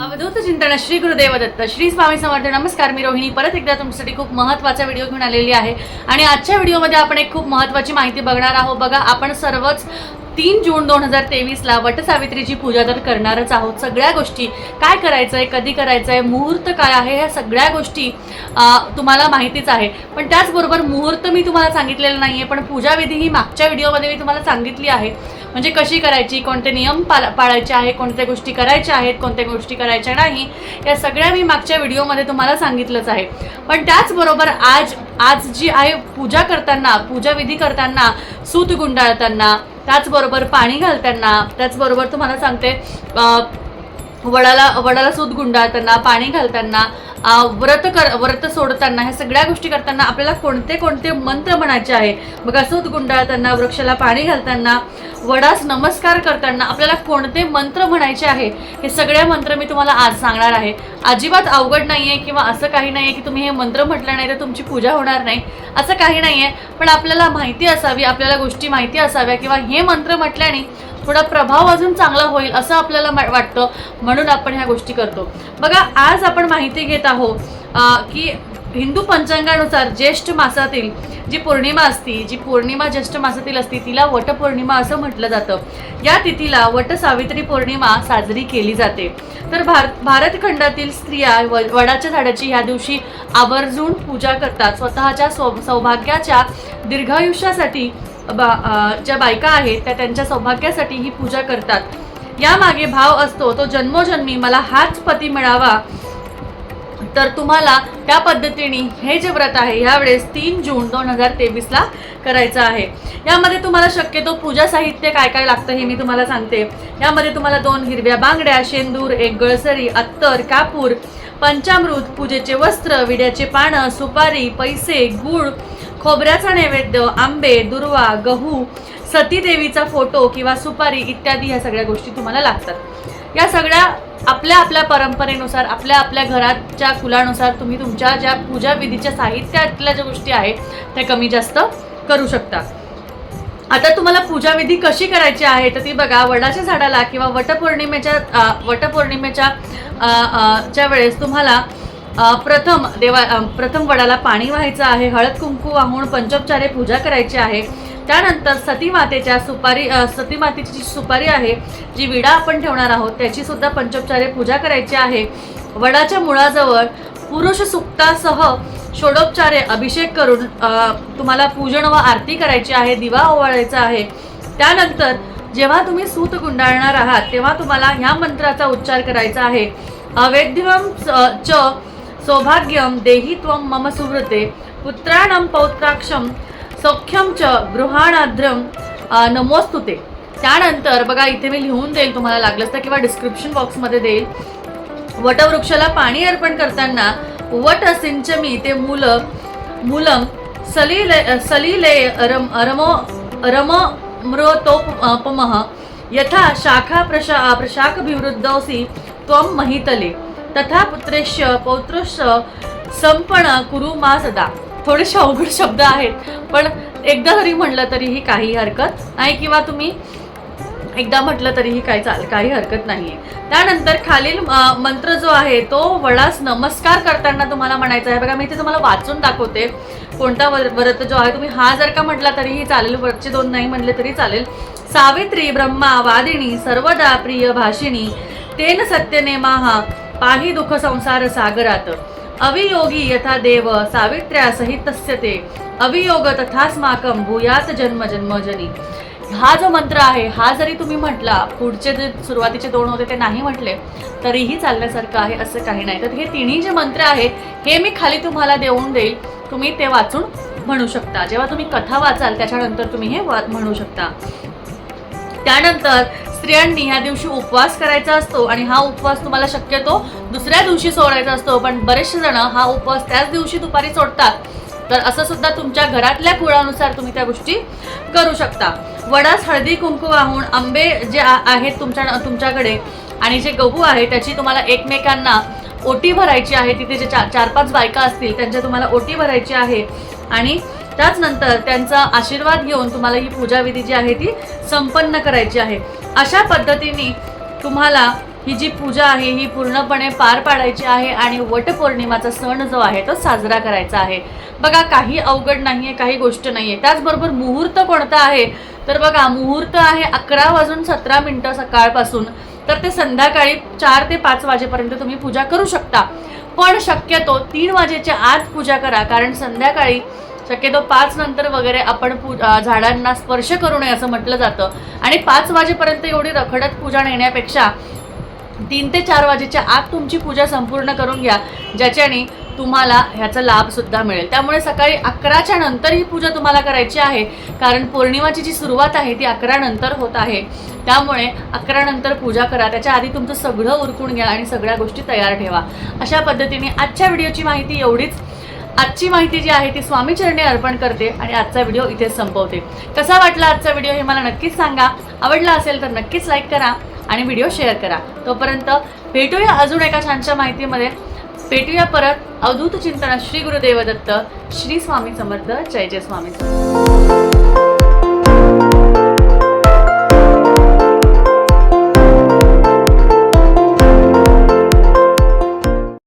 अवधूत चिंतन श्री गुरुदेव दत्त श्री स्वामी समर्थ. नमस्कार, मी रोहिणी परत एकदा तुमच्यासाठी खूप महत्त्वाचा व्हिडिओ घेऊन आलेली आहे. आणि आजच्या व्हिडिओमध्ये आपण एक खूप महत्त्वाची माहिती बघणार आहोत. बघा, आपण सर्वच 3 जून 2023ला वटसावित्रीची पूजा तर करणारच आहोत. सगळ्या गोष्टी काय करायचं आहे, कधी करायचं आहे, मुहूर्त काय आहे, ह्या सगळ्या गोष्टी तुम्हाला माहितीच आहे. पण त्याचबरोबर मुहूर्त मी तुम्हाला सांगितलेलं नाही आहे, पण पूजाविधी ही मागच्या व्हिडिओमध्ये मी तुम्हाला सांगितली आहे. म्हणजे कशी करायची, कोणते नियम पाळायचे आहे, कोणत्या गोष्टी करायच्या आहेत, कोणत्या गोष्टी करायच्या नाही, या सगळ्या मी मागच्या व्हिडिओमध्ये तुम्हाला सांगितलंच आहे. पण त्याचबरोबर आज जी आहे पूजा करताना, पूजाविधी करताना, सूत गुंडाळताना, त्याचबरोबर पाणी घालताना, त्याचबरोबर तुम्हाला सांगते वडाला सूत गुंडाळताना, पाणी घालताना, व्रत सोडताना, ह्या सगळ्या गोष्टी करताना आपल्याला कोणते कोणते मंत्र म्हणायचे आहे. बघा, सूत गुंडाळताना, वृक्षाला पाणी घालताना, वडास नमस्कार करताना आपल्याला कोणते मंत्र म्हणायचे आहे, हे सगळे मंत्र मी तुम्हाला आज सांगणार आहे. अजिबात अवघड नाही आहे किंवा असं काही नाही आहे की तुम्ही हे मंत्र म्हटलं नाही तर तुमची पूजा होणार नाही, असं काही नाही आहे. पण आपल्याला माहिती असावी, आपल्याला गोष्टी माहिती असाव्या, किंवा हे मंत्र म्हटल्याने थोडा प्रभाव अजून चांगला होईल असं आपल्याला वाटतं, म्हणून आपण ह्या गोष्टी करतो. बघा, आज आपण माहिती घेत आहोत की हिंदू पंचांगानुसार ज्येष्ठ मासातील जी पौर्णिमा असती, जी पौर्णिमा ज्येष्ठ मासातील असती, तिला वटपौर्णिमा असं म्हटलं जातं. या तिथीला वटसावित्री पौर्णिमा साजरी केली जाते. तर भारतखंडातील स्त्रिया वडाच्या झाडाची ह्या दिवशी आवर्जून पूजा करतात. स्वतःच्या सौभाग्याच्या दीर्घायुष्यासाठी ज्या बायका आहेत त्या त्यांच्या सौभाग्यासाठी ही पूजा करतात. यामागे भाव असतो तो जन्मोजन्मी मला हाच पती मिळावा. तर तुम्हाला त्या पद्धतीने हे जे व्रत आहे यावेळेस 3 जून 2023ला करायचं आहे. यामध्ये तुम्हाला शक्यतो पूजा साहित्य काय काय लागतं हे मी तुम्हाला सांगते. यामध्ये तुम्हाला 2 हिरव्या बांगड्या, शेंदूर, 1 गळसरी, अत्तर, कापूर, पंचामृत, पूजेचे वस्त्र, विड्याचे पानं, सुपारी, पैसे, गूळ, खोबऱ्याचा नैवेद्य, आंबे, दुर्वा, गहू, सतीदेवीचा फोटो किंवा सुपारी इत्यादी ह्या सगळ्या गोष्टी तुम्हाला लागतात. या सगळ्या आपल्या आपल्या परंपरेनुसार, आपल्या आपल्या घराच्या कुलानुसार तुम्ही तुमच्या ज्या पूजा विधीच्या साहित्यातल्या ज्या गोष्टी आहेत त्या कमी जास्त करू शकता. आता तुम्हाला पूजाविधी कशी करायची आहे तर ती बघा, वडाच्या झाडाला किंवा वटपौर्णिमेच्या च्या वेळेस तुम्हाला प्रथम वडाला पाणी व्हायचं आहे. हळद कुंकू वाहून पंचोपचारे पूजा करायची आहे. त्यानंतर सतीमातेची सुपारी आहे, जी विडा आपण ठेवणार आहोत, त्याची सुद्धा पंचोपचारे पूजा करायची आहे. वडाच्या मुळाजवळ पुरुष सुक्तासह षोडोपचारे अभिषेक करून तुम्हाला पूजन व आरती करायची आहे. दिवा ओवाळायचा आहे. त्यानंतर जेव्हा तुम्ही सूत गुंडाळणार आहात तेव्हा तुम्हाला ह्या मंत्राचा उच्चार करायचा आहे. अवेद्यम च सौभाग्यम देहि त्वं मम सुवृते पुत्राणं पौत्राक्षम सौख्यम च गृहाणाद्रम नमोस्तुते. त्यानंतर बघा, इथे मी लिहून देईल तुम्हाला लागलंच तर, किंवा डिस्क्रिप्शन बॉक्समध्ये देईल. वटवृक्षाला पाणी अर्पण करताना वट सिंचमी ते मूलम सलिले रममृतोपमः यथा शाखा प्रशाखभिवृद्धोऽसि त्वं महितले तथा पुत्रेश्य पौत्रश्य संपण कुरु मा सदा. थोडेसे अवघड शब्द आहेत, पण एकदा जरी म्हटलं तरीही काही हरकत नाही, किंवा तुम्ही एकदा म्हटलं तरीही काही हरकत नाहीये. त्यानंतर खालील मंत्र जो आहे तो वडास नमस्कार करताना तुम्हाला म्हणायचा आहे. बघा, मी इथे तुम्हाला वाचून दाखवते कोणता व्रत जो आहे. तुम्ही हा जर का म्हटला तरीही चालेल, वरचे 2 नाही म्हटले तरी चालेल. सावित्री ब्रह्मा वादिनी सर्वदा प्रिय भाषिणी तेन सत्यनेमाहा पाहि दुःख संसार सागरात अवियोगी यथा देव सावित्र्या सहितस्य ते अवियोग तथास्माकं भूयात जन्म जन्मजनी. हा जो मंत्र आहे हा जरी तुम्ही म्हटला, पुढचे जे सुरुवातीचे 2 होते ते नाही म्हटले तरीही चालण्यासारखं आहे, असं काही नाही. तर हे तिन्ही जे मंत्र आहे हे मी खाली तुम्हाला देऊन देईल, तुम्ही ते वाचून म्हणू शकता. जेव्हा तुम्ही कथा वाचाल त्याच्यानंतर तुम्ही हे म्हणू शकता. त्यानंतर स्त्रियांनी ह्या दिवशी उपवास करायचा असतो आणि हा उपवास तुम्हाला शक्यतो दुसऱ्या दिवशी सोडायचा असतो, पण बरेचसे जण हा उपवास त्याच दिवशी दुपारी सोडतात. तर असं सुद्धा तुमच्या घरातल्या कुळानुसार तुम्ही त्या गोष्टी करू शकता. वडास हळदी कुंकू वाहून आंबे जे आहेत तुमच्याकडे आणि जे गहू आहे त्याची तुम्हाला एकमेकांना ओटी भरायची आहे. तिथे जे 4-5 बायका असतील त्यांच्या तुम्हाला ओटी भरायची आहे आणि त्याचनंतर त्यांचा आशीर्वाद घेऊन तुम्हाला ही पूजाविधी जी आहे ती संपन्न करायची आहे. अशा पद्धतीने तुम्हाला ही जी पूजा आहे ही पूर्णपणे पार पाडायची आहे आणि वटपौर्णिमाचा सण जो आहे तो साजरा करायचा आहे. बघा काही अवघड नाहीये, काही गोष्ट नाहीये. त्याचबरोबर मुहूर्त कोणता आहे तर बघा मुहूर्त आहे 11:17 सकाळपासून, तर ते संध्याकाळी 4 ते 5 वाजेपर्यंत तुम्ही पूजा करू शकता. पण शक्यतो 3 वाजेच्या आत पूजा करा, कारण संध्याकाळी शक्यतो 5 नंतर वगैरे आपण झाडांना स्पर्श करू नये असं म्हटलं जातं. आणि 5 वाजेपर्यंत एवढी रखडत पूजा नेण्यापेक्षा 3 ते 4 वाजेच्या आत तुमची पूजा संपूर्ण करून घ्या, ज्याच्याने तुम्हाला ह्याचा लाभ सुद्धा मिळेल. त्यामुळे सकाळी 11च्या नंतर ही पूजा तुम्हाला करायची आहे, कारण पौर्णिमाची जी सुरुवात आहे ती 11 नंतर होत आहे. त्यामुळे 11 नंतर पूजा करा, त्याच्या आधी तुमचं सगळं उरकून घ्या आणि सगळ्या गोष्टी तयार ठेवा. अशा पद्धतीने आजच्या व्हिडिओची माहिती एवढीच. आजची माहिती जी आहे ती स्वामी चरणी अर्पण करते आणि आजचा व्हिडिओ इथेच संपवते. कसा वाटला आजचा व्हिडिओ हे मला नक्कीच सांगा. आवडला असेल तर नक्कीच लाईक करा आणि व्हिडिओ शेअर करा. तोपर्यंत भेटूया अजून एका छानशा माहितीमध्ये. भेटूया परत. अवधूत चिंतन. श्री गुरुदेव दत्त. श्री स्वामी समर्थ. जय जय स्वामी समर्थ.